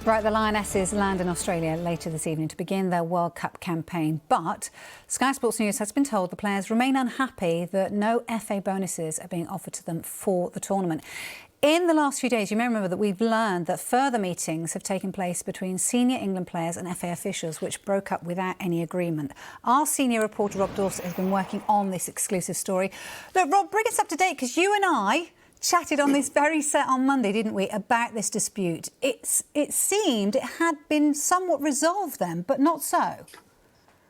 Right, the Lionesses land in Australia later this evening to begin their World Cup campaign. But Sky Sports News has been told the players remain unhappy that no FA bonuses are being offered to them for the tournament. In the last few days, you may remember that we've learned that further meetings have taken place between senior England players and FA officials, which broke up without any agreement. Our senior reporter, Rob Dorset, has been working on this exclusive story. Look, Rob, bring us up to date, because you and I chatted on this very set on Monday, didn't we, about this dispute. It seemed it had been somewhat resolved then, but not so.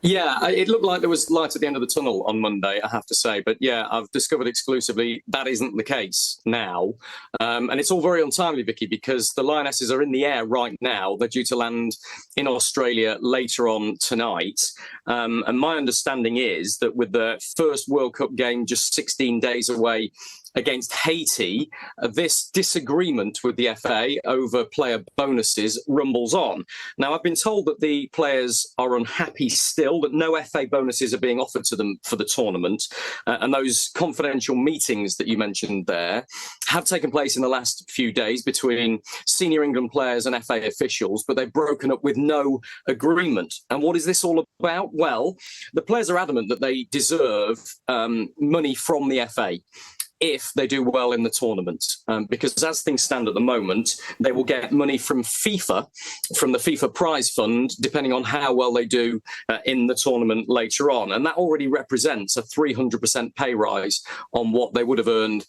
Yeah, it looked like there was light at the end of the tunnel on Monday, I have to say. But yeah, I've discovered exclusively that isn't the case now. And it's all very untimely, Vicky, because the Lionesses are in the air right now. They're due to land in Australia later on tonight. And my understanding is that with the first World Cup game just 16 days away against Haiti, this disagreement with the FA over player bonuses rumbles on. Now, I've been told that the players are unhappy still, that no FA bonuses are being offered to them for the tournament. And those confidential meetings that you mentioned there have taken place in the last few days between senior England players and FA officials, but they've broken up with no agreement. And what is this all about? Well, the players are adamant that they deserve money from the FA if they do well in the tournament, because as things stand at the moment, they will get money from FIFA, from the FIFA prize fund, depending on how well they do in the tournament later on. And that already represents a 300% pay rise on what they would have earned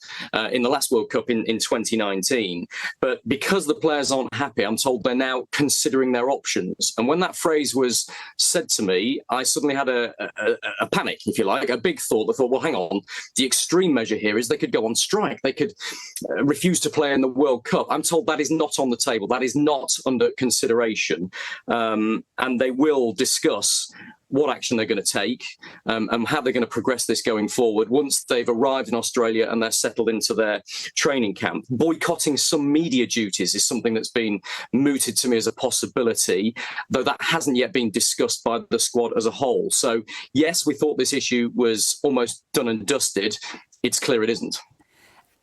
in the last World Cup in 2019. But because the players aren't happy, I'm told they're now considering their options. And when that phrase was said to me, I suddenly had a panic, if you like, a big thought. I thought, well, hang on, the extreme measure here is they could go on strike. They could refuse to play in the World Cup. I'm told that is not on the table. That is not under consideration. And they will discuss what action they're going to take and how they're going to progress this going forward once they've arrived in Australia and they're settled into their training camp. Boycotting some media duties is something that's been mooted to me as a possibility, though that hasn't yet been discussed by the squad as a whole. So, yes, we thought this issue was almost done and dusted. It's clear it isn't.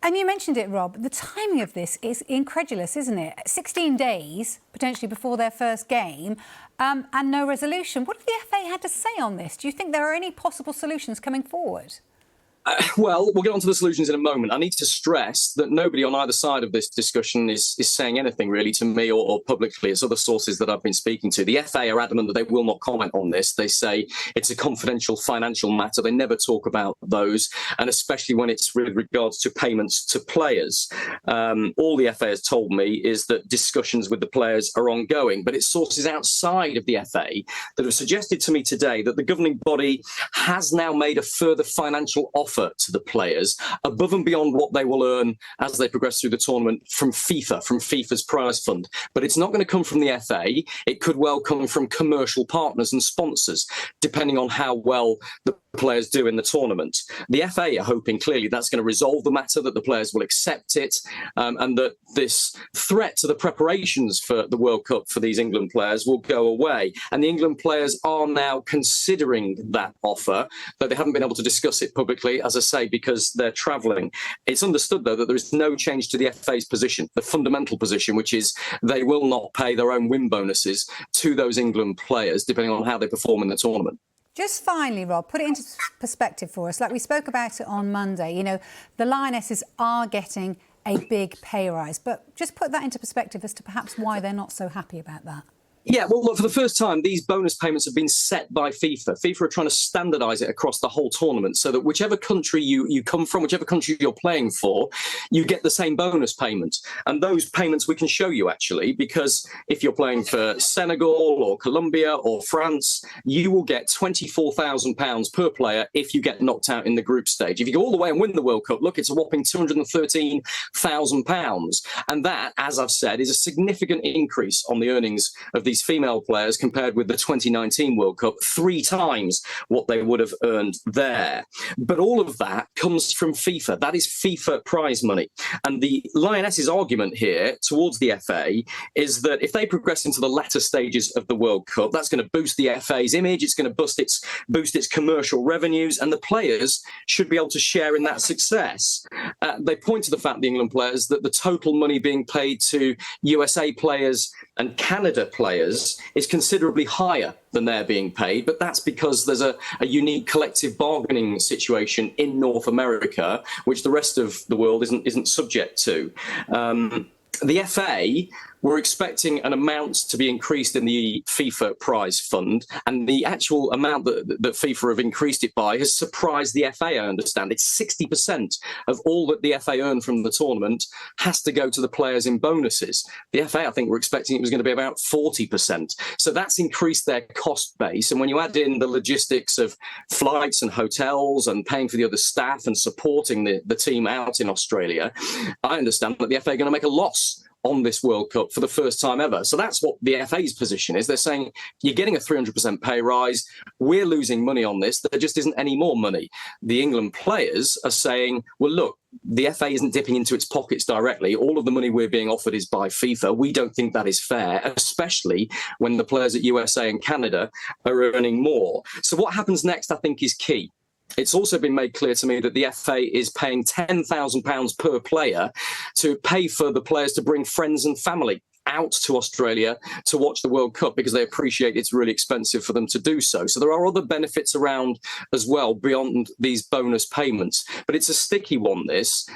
And you mentioned it, Rob. The timing of this is incredulous, isn't it? 16 days, potentially, before their first game, and no resolution. What have the FA had to say on this? Do you think there are any possible solutions coming forward? Well, we'll get on to the solutions in a moment. I need to stress that nobody on either side of this discussion is saying anything really to me or publicly. It's other sources that I've been speaking to. The FA are adamant that they will not comment on this. They say it's a confidential financial matter. They never talk about those, and especially when it's with regards to payments to players. All the FA has told me is that discussions with the players are ongoing, but it's sources outside of the FA that have suggested to me today that the governing body has now made a further financial offer to the players above and beyond what they will earn as they progress through the tournament from FIFA, from FIFA's prize fund. But it's not going to come from the FA. It could well come from commercial partners and sponsors, depending on how well the players do in the tournament. The FA are hoping clearly that's going to resolve the matter, that the players will accept it, and that this threat to the preparations for the World Cup for these England players will go away. And the England players are now considering that offer, though they haven't been able to discuss it publicly, as I say, because they're travelling. It's understood, though, that there is no change to the FA's position, the fundamental position, which is they will not pay their own win bonuses to those England players, depending on how they perform in the tournament. Just finally, Rob, put it into perspective for us. Like we spoke about it on Monday, you know, the Lionesses are getting a big pay rise, but just put that into perspective as to perhaps why they're not so happy about that. Yeah, well, look, for the first time, these bonus payments have been set by FIFA. FIFA are trying to standardise it across the whole tournament so that whichever country you come from, whichever country you're playing for, you get the same bonus payment. And those payments we can show you, actually, because if you're playing for Senegal or Colombia or France, you will get £24,000 per player if you get knocked out in the group stage. If you go all the way and win the World Cup, look, it's a whopping £213,000. And that, as I've said, is a significant increase on the earnings of these these female players compared with the 2019 World Cup, 3 times what they would have earned there. But all of that comes from FIFA. That is FIFA prize money. And the Lionesses' argument here towards the FA is that if they progress into the latter stages of the World Cup, that's going to boost the FA's image, it's going to boost its commercial revenues, and the players should be able to share in that success. They point to the fact, the England players, that the total money being paid to USA players and Canada players is considerably higher than they're being paid, but that's because there's a unique collective bargaining situation in North America, which the rest of the world isn't subject to. The FA were expecting an amount to be increased in the FIFA prize fund, and the actual amount that FIFA have increased it by has surprised the FA, I understand. It's 60% of all that the FA earn from the tournament has to go to the players in bonuses. The FA, I think, were expecting it was going to be about 40%. So that's increased their cost base. And when you add in the logistics of flights and hotels and paying for the other staff and supporting the team out in Australia, I understand that the FA are going to make a loss on this World Cup for the first time ever. So that's what the FA's position is. They're saying, you're getting a 300% pay rise, we're losing money on this, there just isn't any more money. The England players are saying, well, look, the FA isn't dipping into its pockets directly. All of the money we're being offered is by FIFA. We don't think that is fair, especially when the players at USA and Canada are earning more. So what happens next, I think, is key. It's also been made clear to me that the FA is paying £10,000 per player to pay for the players to bring friends and family out to Australia to watch the World Cup, because they appreciate it's really expensive for them to do so. So there are other benefits around as well beyond these bonus payments. But it's a sticky one, this.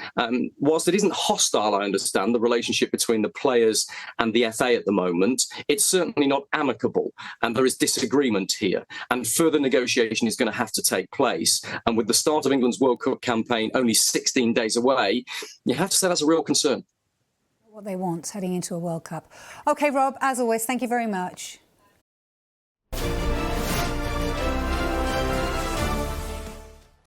Whilst it isn't hostile, I understand, the relationship between the players and the FA at the moment, it's certainly not amicable. And there is disagreement here. And further negotiation is going to have to take place. And with the start of England's World Cup campaign only 16 days away, you have to say that's a real concern. What they want heading into a World Cup. OK, Rob, as always, thank you very much.